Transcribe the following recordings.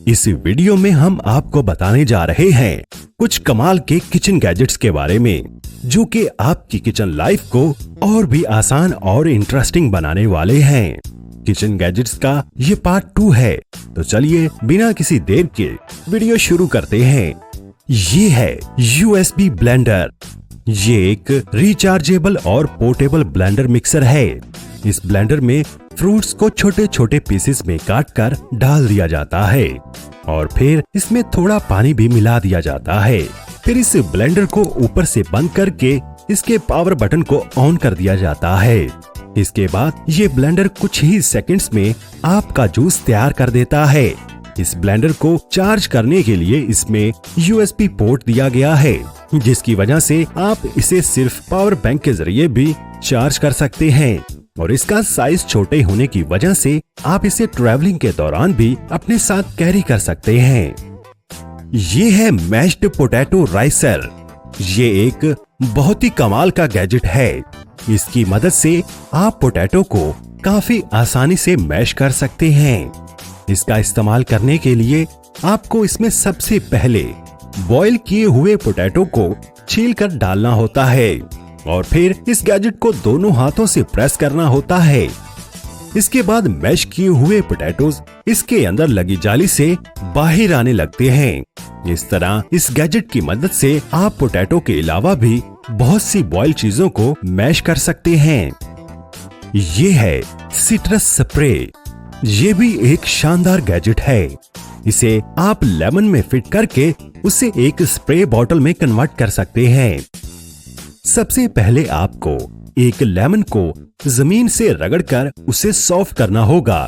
इस वीडियो में हम आपको बताने जा रहे हैं कुछ कमाल के किचन गैजेट्स के बारे में जो कि आपकी किचन लाइफ को और भी आसान और इंटरेस्टिंग बनाने वाले हैं। किचन गैजेट्स का ये पार्ट 2 है, तो चलिए बिना किसी देर के वीडियो शुरू करते हैं। ये है USB ब्लेंडर। ये एक रिचार्जेबल और पोर्टेबल ब्लेंडर मिक्सर है। इस ब्लेंडर में फ्रूट्स को छोटे छोटे पीसेस में काटकर डाल दिया जाता है और फिर इसमें थोड़ा पानी भी मिला दिया जाता है। फिर इस ब्लेंडर को ऊपर से बंद करके इसके पावर बटन को ऑन कर दिया जाता है। इसके बाद ये ब्लेंडर कुछ ही सेकंड्स में आपका जूस तैयार कर देता है। इस ब्लेंडर को चार्ज करने के लिए इसमें USB पोर्ट दिया गया है, जिसकी वजह से आप इसे सिर्फ पावर बैंक के जरिए भी चार्ज कर सकते हैं और इसका साइज छोटे होने की वजह से आप इसे ट्रैवलिंग के दौरान भी अपने साथ कैरी कर सकते हैं। ये है मैश्ड पोटैटो राइसर। ये एक बहुत ही कमाल का गैजेट है। इसकी मदद से आप पोटैटो को काफी आसानी से मैश कर सकते हैं। इसका इस्तेमाल करने के लिए आपको इसमें सबसे पहले बॉईल किए हुए पोटैटो को छील कर डालना होता है और फिर इस गैजेट को दोनों हाथों से प्रेस करना होता है। इसके बाद मैश किए हुए पोटैटोज इसके अंदर लगी जाली से बाहर आने लगते हैं। इस तरह इस गैजेट की मदद से आप पोटैटो के अलावा भी बहुत सी बॉयल चीजों को मैश कर सकते हैं। ये है सिट्रस स्प्रे। ये भी एक शानदार गैजेट है। इसे आप लेमन में फिट करके उसे एक स्प्रे बॉटल में कन्वर्ट कर सकते हैं। सबसे पहले आपको एक लेमन को जमीन से रगड़कर उसे सॉफ्ट करना होगा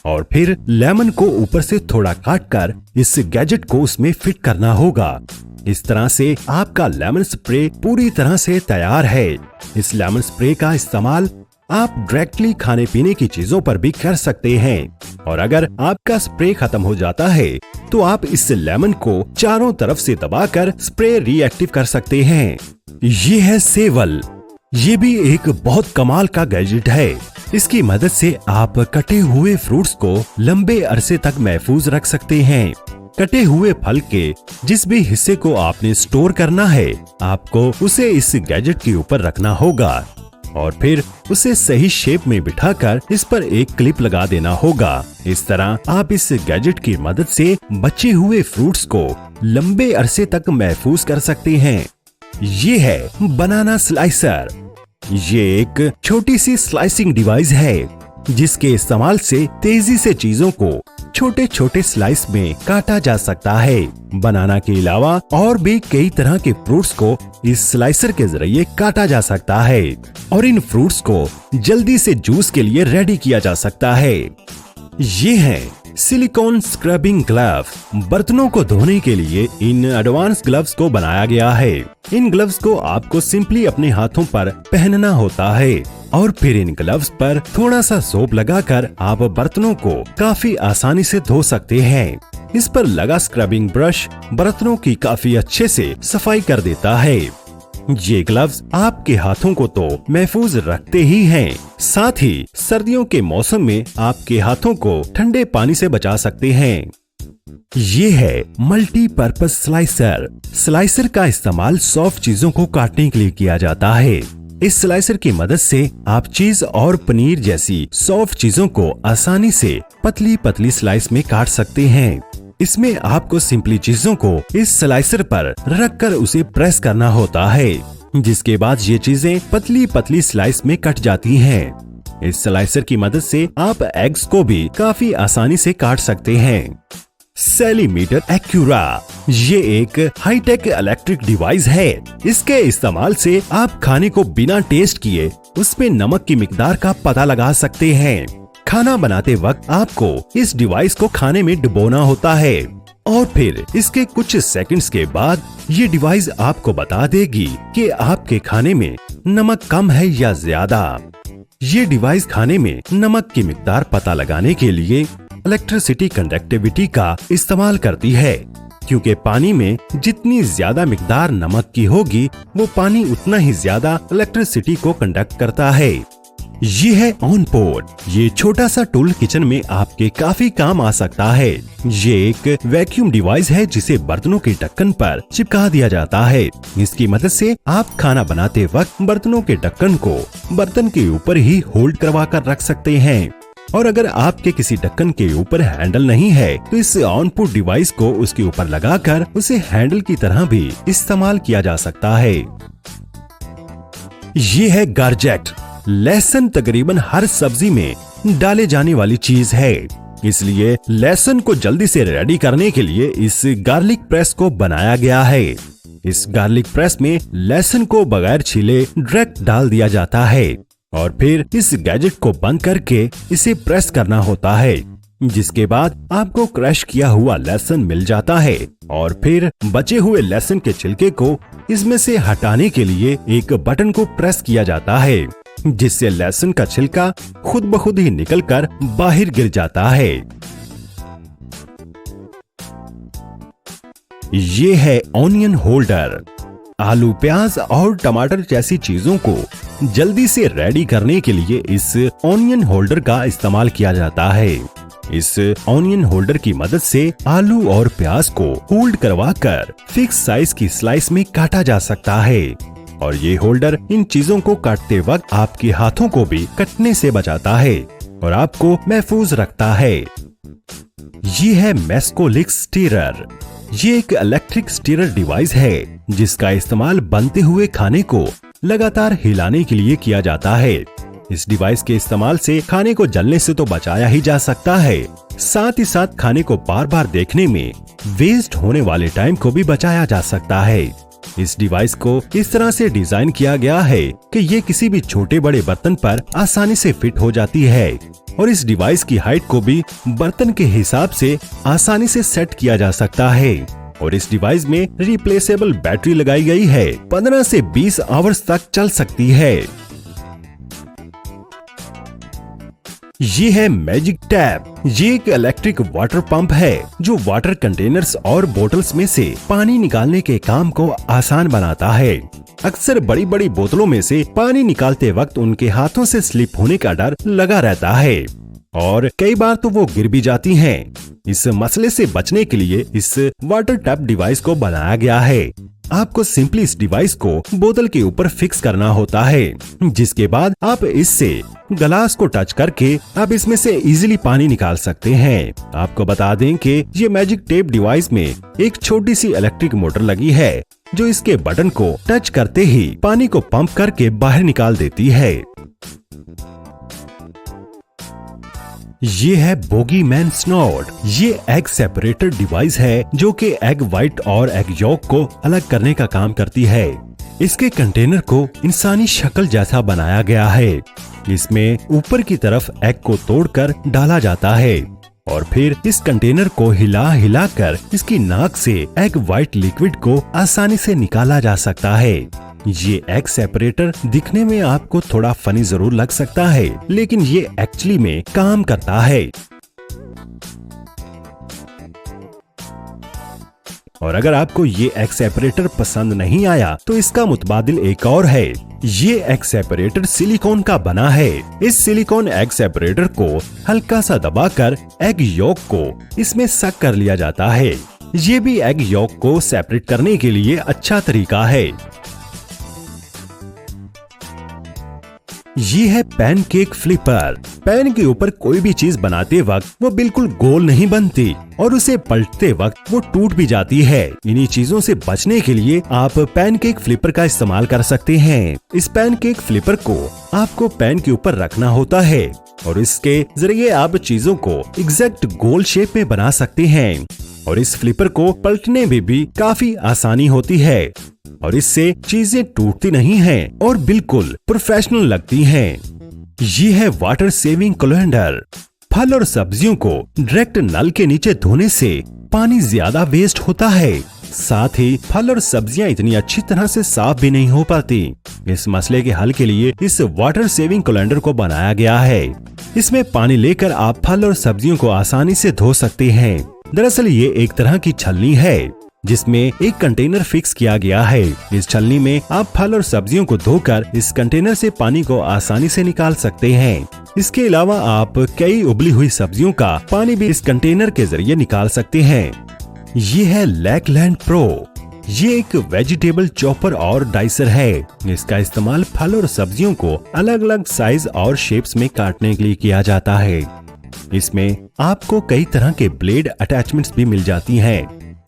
और फिर लेमन को ऊपर से थोड़ा काटकर इस गैजेट को उसमें फिट करना होगा। इस तरह से आपका लेमन स्प्रे पूरी तरह से तैयार है। इस लेमन स्प्रे का इस्तेमाल आप डायरेक्टली खाने पीने की चीजों पर भी कर सकते हैं और अगर आपका स्प्रे खत्म हो जाता है तो आप इस लेमन को चारों तरफ से दबाकर स्प्रे रिएक्टिव कर सकते हैं। ये है सेवल। ये भी एक बहुत कमाल का गैजेट है। इसकी मदद से आप कटे हुए फ्रूट्स को लंबे अरसे तक महफूज रख सकते हैं। कटे हुए फल के जिस भी हिस्से को आपने स्टोर करना है, आपको उसे इस गैजेट के ऊपर रखना होगा और फिर उसे सही शेप में बिठाकर इस पर एक क्लिप लगा देना होगा। इस तरह आप इस गैजेट की मदद से बचे हुए फ्रूट्स को लंबे अरसे तक महफूज कर सकते हैं। ये है बनाना स्लाइसर। ये एक छोटी सी स्लाइसिंग डिवाइस है जिसके इस्तेमाल से तेजी से चीजों को छोटे छोटे स्लाइस में काटा जा सकता है। बनाना के अलावा और भी कई तरह के फ्रूट्स को इस स्लाइसर के जरिए काटा जा सकता है और इन फ्रूट्स को जल्दी से जूस के लिए रेडी किया जा सकता है। ये है सिलिकॉन स्क्रबिंग ग्लव। बर्तनों को धोने के लिए इन एडवांस ग्लव्स को बनाया गया है। इन ग्लव्स को आपको सिंपली अपने हाथों पर पहनना होता है और फिर इन ग्लव्स पर थोड़ा सा सोप लगाकर आप बर्तनों को काफी आसानी से धो सकते हैं। इस पर लगा स्क्रबिंग ब्रश बर्तनों की काफी अच्छे से सफाई कर देता है। ये ग्लव्स आपके हाथों को तो महफूज रखते ही हैं, साथ ही सर्दियों के मौसम में आपके हाथों को ठंडे पानी से बचा सकते हैं। ये है मल्टीपर्पज स्लाइसर। स्लाइसर का इस्तेमाल सॉफ्ट चीजों को काटने के लिए किया जाता है। इस स्लाइसर की मदद से आप चीज और पनीर जैसी सॉफ्ट चीजों को आसानी से पतली पतली स्लाइस में काट सकते हैं। इसमें आपको सिंपली चीजों को इस स्लाइसर पर रखकर उसे प्रेस करना होता है, जिसके बाद ये चीजें पतली पतली स्लाइस में कट जाती हैं। इस स्लाइसर की मदद से आप एग्स को भी काफी आसानी से काट सकते हैं। सेलीमीटर एक्यूरा। ये एक हाईटेक इलेक्ट्रिक डिवाइस है। इसके इस्तेमाल से आप खाने को बिना टेस्ट किए उसमें नमक की मिकदार का पता लगा सकते हैं। खाना बनाते वक्त आपको इस डिवाइस को खाने में डुबोना होता है और फिर इसके कुछ सेकंड्स के बाद ये डिवाइस आपको बता देगी कि आपके खाने में नमक कम है या ज्यादा। ये डिवाइस खाने में नमक की मिकदार पता लगाने के लिए इलेक्ट्रिसिटी कंडक्टिविटी का इस्तेमाल करती है, क्योंकि पानी में जितनी ज्यादा मिकदार नमक की होगी वो पानी उतना ही ज्यादा इलेक्ट्रिसिटी को कंडक्ट करता है। ये है ऑन पोर्ट। ये छोटा सा टूल किचन में आपके काफी काम आ सकता है। ये एक वैक्यूम डिवाइस है जिसे बर्तनों के ढक्कन पर चिपका दिया जाता है। इसकी मदद से आप खाना बनाते वक्त बर्तनों के ढक्कन को बर्तन के ऊपर ही होल्ड करवा कर रख सकते हैं। और अगर आपके किसी ढक्कन के ऊपर हैंडल नहीं है तो इस ऑन पोर्ट डिवाइस को उसके ऊपर लगाकर उसे हैंडल की तरह भी इस्तेमाल किया जा सकता है। ये है गार्जेट। लहसुन तकरीबन हर सब्जी में डाले जाने वाली चीज है, इसलिए लहसुन को जल्दी से रेडी करने के लिए इस गार्लिक प्रेस को बनाया गया है। इस गार्लिक प्रेस में लहसुन को बगैर छीले डायरेक्ट डाल दिया जाता है और फिर इस गैजेट को बंद करके इसे प्रेस करना होता है, जिसके बाद आपको क्रश किया हुआ लहसुन मिल जाता है। और फिर बचे हुए लहसुन के छिलके को इसमें से हटाने के लिए एक बटन को प्रेस किया जाता है, जिससे लहसुन का छिलका खुद ब खुद ही निकलकर बाहर गिर जाता है। ये है ऑनियन होल्डर। आलू, प्याज और टमाटर जैसी चीजों को जल्दी से रेडी करने के लिए इस ऑनियन होल्डर का इस्तेमाल किया जाता है। इस ऑनियन होल्डर की मदद से आलू और प्याज को होल्ड करवाकर फिक्स साइज की स्लाइस में काटा जा सकता है। और ये होल्डर इन चीजों को काटते वक्त आपके हाथों को भी कटने से बचाता है और आपको महफूज रखता है। ये है मेस्कोलिक स्टीरर। ये एक इलेक्ट्रिक स्टीरर डिवाइस है जिसका इस्तेमाल बनते हुए खाने को लगातार हिलाने के लिए किया जाता है। इस डिवाइस के इस्तेमाल से खाने को जलने से तो बचाया ही जा सकता है, साथ ही साथ खाने को बार बार देखने में वेस्ट होने वाले टाइम को भी बचाया जा सकता है। इस डिवाइस को इस तरह से डिजाइन किया गया है कि ये किसी भी छोटे बड़े बर्तन पर आसानी से फिट हो जाती है और इस डिवाइस की हाइट को भी बर्तन के हिसाब से आसानी से सेट किया जा सकता है। और इस डिवाइस में रिप्लेसेबल बैटरी लगाई गई है, 15 से 20 आवर्स तक चल सकती है। ये है मैजिक टैप। ये एक इलेक्ट्रिक वाटर पंप है जो वाटर कंटेनर्स और बोतल्स में से पानी निकालने के काम को आसान बनाता है। अक्सर बड़ी बड़ी बोतलों में से पानी निकालते वक्त उनके हाथों से स्लिप होने का डर लगा रहता है और कई बार तो वो गिर भी जाती हैं। इस मसले से बचने के लिए इस वाटर टैप डिवाइस को बनाया गया है। आपको सिंपली इस डिवाइस को बोतल के ऊपर फिक्स करना होता है, जिसके बाद आप इससे ग्लास को टच करके आप इसमें से इजीली पानी निकाल सकते हैं। आपको बता दें कि ये मैजिक टेप डिवाइस में एक छोटी सी इलेक्ट्रिक मोटर लगी है जो इसके बटन को टच करते ही पानी को पंप करके बाहर निकाल देती है। ये है बोगी मैन स्नॉट। ये एग सेपरेटर डिवाइस है जो कि एग व्हाइट और एग यॉक को अलग करने का काम करती है। इसके कंटेनर को इंसानी शक्ल जैसा बनाया गया है। इसमें ऊपर की तरफ एग को तोड़कर डाला जाता है और फिर इस कंटेनर को हिला हिला कर इसकी नाक से एग व्हाइट लिक्विड को आसानी से निकाला जा सकता है। ये एग सेपरेटर दिखने में आपको थोड़ा फनी जरूर लग सकता है, लेकिन ये एक्चुअली में काम करता है। और अगर आपको ये एग सेपरेटर पसंद नहीं आया तो इसका मुतबादिल एक और है। ये एग सेपरेटर सिलिकॉन का बना है। इस सिलिकॉन एग सेपरेटर को हल्का सा दबाकर एग यॉक को इसमें सक कर लिया जाता है। ये भी एग यॉक को सेपरेट करने के लिए अच्छा तरीका है। ये है पैनकेक फ्लिपर। पैन के ऊपर कोई भी चीज बनाते वक्त वो बिल्कुल गोल नहीं बनती और उसे पलटते वक्त वो टूट भी जाती है। इन्हीं चीजों से बचने के लिए आप पैनकेक फ्लिपर का इस्तेमाल कर सकते हैं। इस पैनकेक फ्लिपर को आपको पैन के ऊपर रखना होता है और इसके जरिए आप चीजों को एग्जैक्ट गोल शेप में बना सकते हैं। और इस फ्लिपर को पलटने में भी काफी आसानी होती है और इससे चीजें टूटती नहीं हैं और बिल्कुल प्रोफेशनल लगती हैं। ये है वाटर सेविंग कोलैंडर। फल और सब्जियों को डायरेक्ट नल के नीचे धोने से पानी ज्यादा वेस्ट होता है, साथ ही फल और सब्जियां इतनी अच्छी तरह से साफ भी नहीं हो पाती। इस मसले के हल के लिए इस वाटर सेविंग कोलैंडर को बनाया गया है। इसमें पानी लेकर आप फल और सब्जियों को आसानी से धो सकते हैं। दरअसल ये एक तरह की छलनी है जिसमें एक कंटेनर फिक्स किया गया है। इस छलनी में आप फल और सब्जियों को धोकर इस कंटेनर से पानी को आसानी से निकाल सकते हैं। इसके अलावा आप कई उबली हुई सब्जियों का पानी भी इस कंटेनर के जरिए निकाल सकते हैं। ये है लैकलैंड प्रो। ये एक वेजिटेबल चॉपर और डाइसर है। इसका इस्तेमाल फल और सब्जियों को अलग अलग साइज और शेप्स में काटने के लिए किया जाता है। इसमें आपको कई तरह के ब्लेड अटैचमेंट्स भी मिल जाती हैं,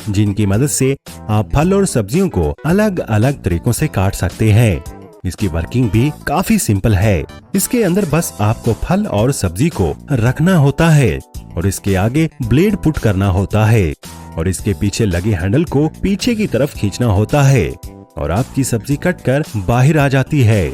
जिनकी मदद से आप फल और सब्जियों को अलग अलग तरीकों से काट सकते हैं। इसकी वर्किंग भी काफी सिंपल है। इसके अंदर बस आपको फल और सब्जी को रखना होता है और इसके आगे ब्लेड पुट करना होता है और इसके पीछे लगे हैंडल को पीछे की तरफ खींचना होता है और आपकी सब्जी कटकर बाहर आ जाती है।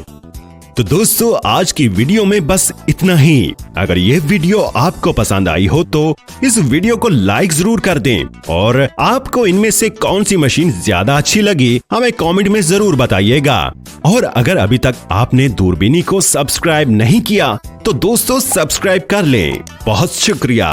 तो दोस्तों, आज की वीडियो में बस इतना ही। अगर ये वीडियो आपको पसंद आई हो तो इस वीडियो को लाइक जरूर कर दें और आपको इनमें से कौन सी मशीन ज्यादा अच्छी लगी हमें कमेंट में जरूर बताइएगा। और अगर अभी तक आपने दूरबीनी को सब्सक्राइब नहीं किया तो दोस्तों सब्सक्राइब कर लें। बहुत शुक्रिया।